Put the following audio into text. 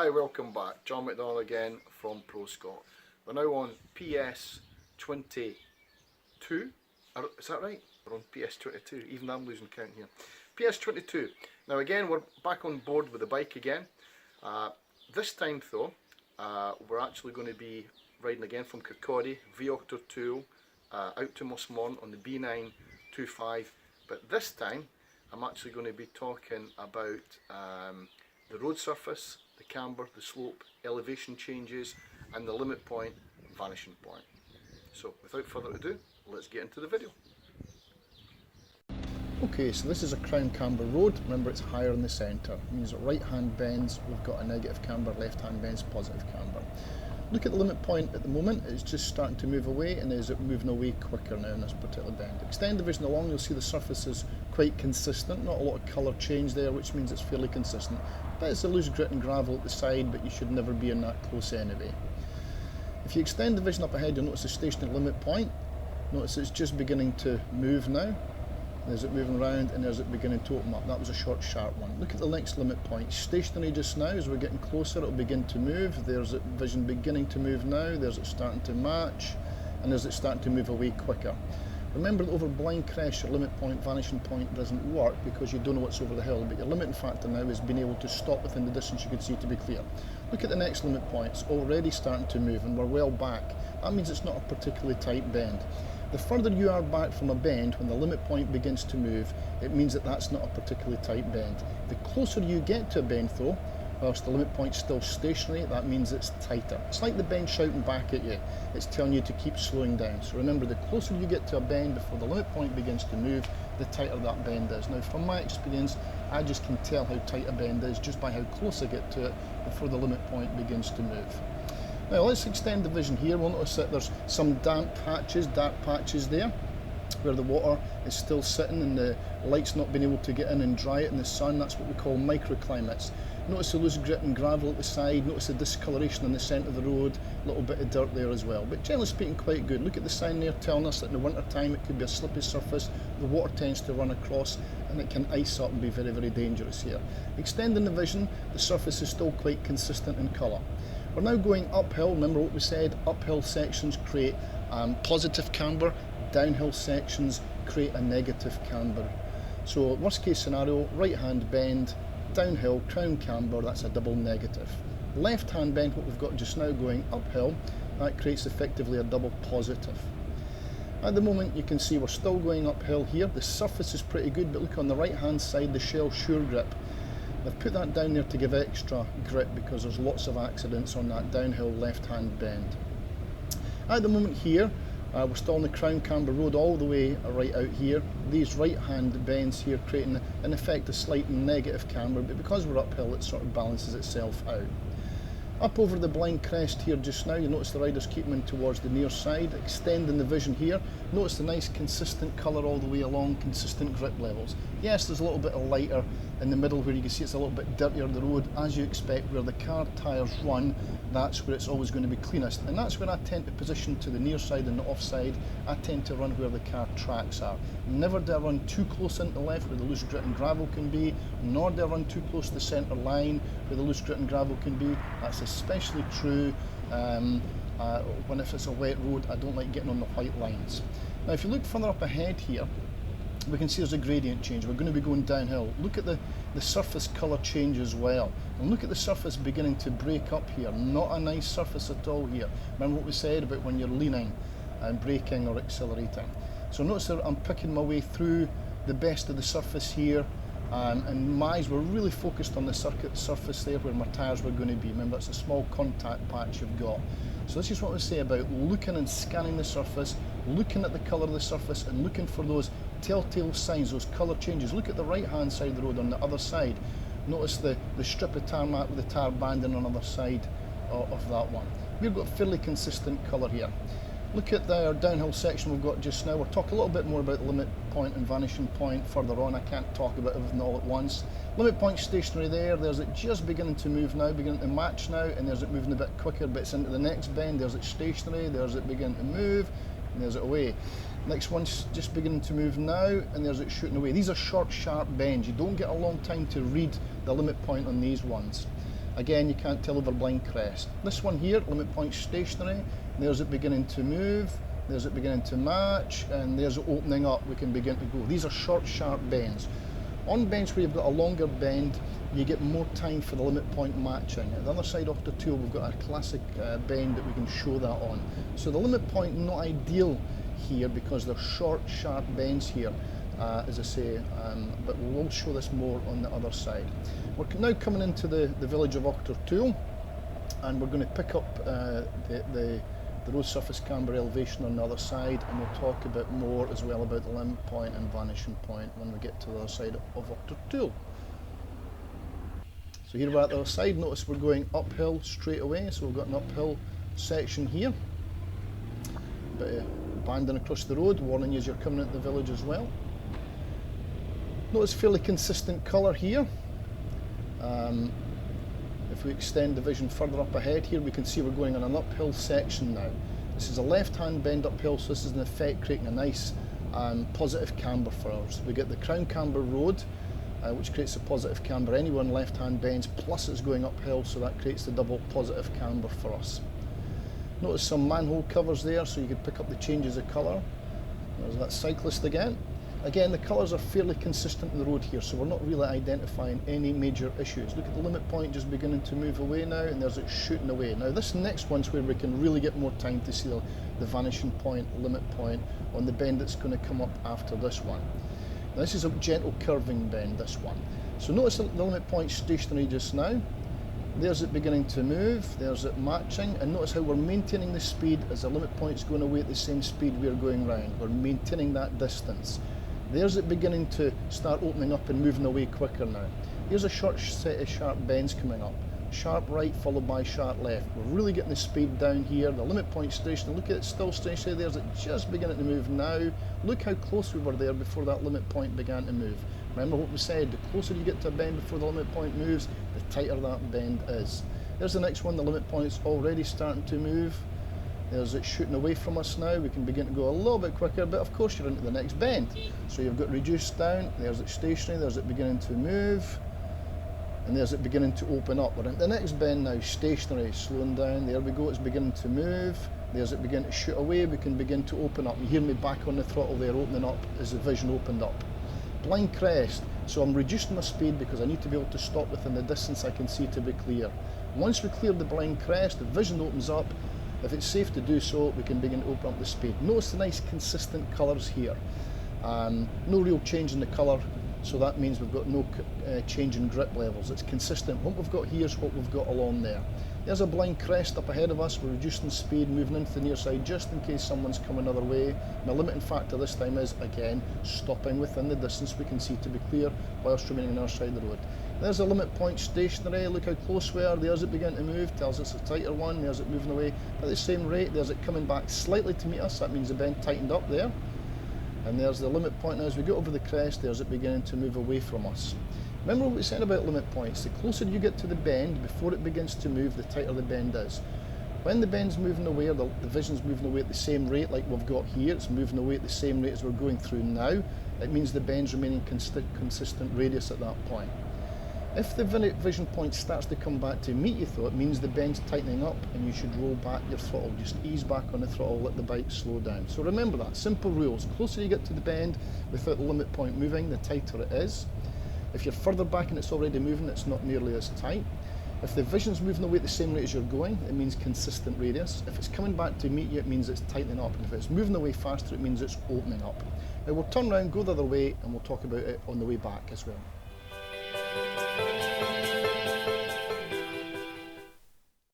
Hi, welcome back. John Macdonald again from ProScot. We're now on PS22. Is that right? We're on PS22. Even I'm losing count here. PS22. Now again, we're back on board with the bike again. This time though, we're actually going to be riding again from Kirkcaldy via Auchtertool out to Mossmorran on the B925. But this time, I'm actually going to be talking about the road surface, the camber, the slope, elevation changes, and the limit point, vanishing point. So without further ado, let's get into the video. Okay, so this is a crown camber road. Remember, it's higher in the centre. It means that right hand bends, we've got a negative camber, left hand bends, positive camber. Look at the limit point at the moment, it's just starting to move away, and is it moving away quicker now in this particular bend. Extend the vision along, you'll see the surface is quite consistent, not a lot of colour change there, which means it's fairly consistent. But it's a loose grit and gravel at the side, but you should never be in that close anyway. If you extend the vision up ahead, you'll notice the stationary limit point. Notice it's just beginning to move now. There's it moving around, and there's it beginning to open up. That was a short, sharp one. Look at the next limit point. Stationary just now. As we're getting closer, it'll begin to move. There's it vision beginning to move now. There's it starting to match, and there's it starting to move away quicker. Remember that over blind crest, your limit point, vanishing point doesn't work because you don't know what's over the hill, but your limiting factor now is being able to stop within the distance you can see to be clear. Look at the next limit point. It's already starting to move, and we're well back. That means it's not a particularly tight bend. The further you are back from a bend, when the limit point begins to move, it means that that's not a particularly tight bend. The closer you get to a bend though, whilst the limit point's still stationary, that means it's tighter. It's like the bend shouting back at you. It's telling you to keep slowing down. So remember, the closer you get to a bend before the limit point begins to move, the tighter that bend is. Now from my experience, I just can tell how tight a bend is just by how close I get to it before the limit point begins to move. Now let's extend the vision here. We'll notice that there's some damp patches, dark patches there, where the water is still sitting and the light's not been able to get in and dry it in the sun. That's what we call microclimates. Notice the loose grit and gravel at the side, notice the discoloration in the centre of the road, a little bit of dirt there as well. But generally speaking, quite good. Look at the sign there telling us that in the winter time it could be a slippy surface, the water tends to run across and it can ice up and be very, very dangerous here. Extending the vision, the surface is still quite consistent in colour. We're now going uphill. Remember what we said, uphill sections create positive camber, downhill sections create a negative camber. So worst case scenario, right hand bend, downhill, crown camber, that's a double negative. Left hand bend, what we've got just now going uphill, that creates effectively a double positive. At the moment you can see we're still going uphill here. The surface is pretty good, but look on the right hand side, the shell sure grip. I've put that down there to give extra grip because there's lots of accidents on that downhill left hand bend. At the moment here, we're still on the crown camber road all the way right out here. These right hand bends here creating in effect a slight negative camber, but because we're uphill it sort of balances itself out. Up over the blind crest here just now, you notice the riders keep moving towards the near side, extending the vision here. Notice the nice consistent colour all the way along, consistent grip levels. Yes, there's a little bit of lighter in the middle where you can see it's a little bit dirtier the road, as you expect. Where the car tyres run, that's where it's always going to be cleanest, and that's where I tend to position to the near side and the off side. I tend to run where the car tracks are. Never do I run too close into the left where the loose grit and gravel can be, nor do I run too close to the centre line where the loose grit and gravel can be. That's especially true when if it's a wet road. I don't like getting on the white lines. Now if you look further up ahead here, we can see there's a gradient change. We're going to be going downhill. Look at the surface colour change as well. And look at the surface beginning to break up here. Not a nice surface at all here. Remember what we said about when you're leaning and braking or accelerating. So notice that I'm picking my way through the best of the surface here. And my eyes were really focused on the surface there where my tyres were going to be. Remember, it's a small contact patch you've got. So this is what we say about looking and scanning the surface, looking at the colour of the surface and looking for those telltale signs, those colour changes. Look at the right hand side of the road on the other side. Notice the strip of tarmac with the tyre banding on the other side of that one. We've got fairly consistent colour here. Look at our downhill section we've got just now. We'll talk a little bit more about the limit point and vanishing point further on. I can't talk about everything all at once. Limit point stationary there. There's it just beginning to move now, beginning to match now, and there's it moving a bit quicker, but it's into the next bend. There's it stationary, there's it beginning to move, and there's it away. Next one's just beginning to move now, and there's it shooting away. These are short, sharp bends. You don't get a long time to read the limit point on these ones. Again, you can't tell over blind crest. This one here, limit point stationary, there's it beginning to move, there's it beginning to match, and there's it opening up, we can begin to go. These are short, sharp bends. On bends where you've got a longer bend, you get more time for the limit point matching. At the other side of the tool, we've got a classic bend that we can show that on. So the limit point not ideal here because they're short, sharp bends here, as I say, but we'll show this more on the other side. We're now coming into the village of Auchtertool, and we're going to pick up the road surface camber elevation on the other side, and we'll talk a bit more as well about the limit point and vanishing point when we get to the other side of Auchtertool. So here we're at the other side. Notice we're going uphill straight away, so we've got an uphill section here. Bit of banding across the road, warning you as you're coming into the village as well. Notice fairly consistent colour here. If we extend the vision further up ahead here, we can see we're going on an uphill section now. This is a left-hand bend uphill, so this is in effect creating a nice positive camber for us. We get the crown camber road, which creates a positive camber anywhere in left-hand bends, plus it's going uphill, so that creates the double positive camber for us. Notice some manhole covers there, so you can pick up the changes of colour. There's that cyclist again. Again, the colours are fairly consistent on the road here, so we're not really identifying any major issues. Look at the limit point just beginning to move away now, and there's it shooting away. Now this next one's where we can really get more time to see the vanishing point, limit point on the bend that's going to come up after this one. Now this is a gentle curving bend, this one. So notice the limit point stationary just now. There's it beginning to move, there's it matching, and notice how we're maintaining the speed as the limit point's going away at the same speed we're going round. We're maintaining that distance. There's it beginning to start opening up and moving away quicker now. Here's a short set of sharp bends coming up. Sharp right followed by sharp left. We're really getting the speed down here. The limit point stationary, look at it still stationary. There's it just beginning to move now. Look how close we were there before that limit point began to move. Remember what we said, the closer you get to a bend before the limit point moves, the tighter that bend is. There's the next one, the limit point's already starting to move. There's it shooting away from us now. We can begin to go a little bit quicker, but of course you're into the next bend. So you've got reduced down, there's it stationary, there's it beginning to move, and there's it beginning to open up. We're into the next bend now, stationary, slowing down, there we go, it's beginning to move. There's it beginning to shoot away, we can begin to open up. You hear me back on the throttle there, opening up as the vision opened up. Blind crest, so I'm reducing my speed because I need to be able to stop within the distance I can see to be clear. Once we clear the blind crest, the vision opens up. If it's safe to do so, we can begin to open up the speed. Notice the nice consistent colours here. No real change in the colour, so that means we've got no change in grip levels. It's consistent. What we've got here is what we've got along there. There's a blind crest up ahead of us. We're reducing speed, moving into the near side just in case someone's coming another way. My limiting factor this time is, again, stopping within the distance we can see to be clear whilst remaining on our side of the road. There's a limit point stationary, look how close we are, there's it beginning to move, tells us it's a tighter one, there's it moving away at the same rate, there's it coming back slightly to meet us, that means the bend tightened up there. And there's the limit point now, as we get over the crest, there's it beginning to move away from us. Remember what we said about limit points, the closer you get to the bend, before it begins to move, the tighter the bend is. When the bend's moving away, or the vision's moving away at the same rate like we've got here, it's moving away at the same rate as we're going through now, it means the bend's remaining consistent radius at that point. If the vision point starts to come back to meet you though, it means the bend's tightening up and you should roll back your throttle. Just ease back on the throttle, let the bike slow down. So remember that, simple rules. The closer you get to the bend without the limit point moving, the tighter it is. If you're further back and it's already moving, it's not nearly as tight. If the vision's moving away at the same rate as you're going, it means consistent radius. If it's coming back to meet you, it means it's tightening up. And if it's moving away faster, it means it's opening up. Now we'll turn around, go the other way, and we'll talk about it on the way back as well.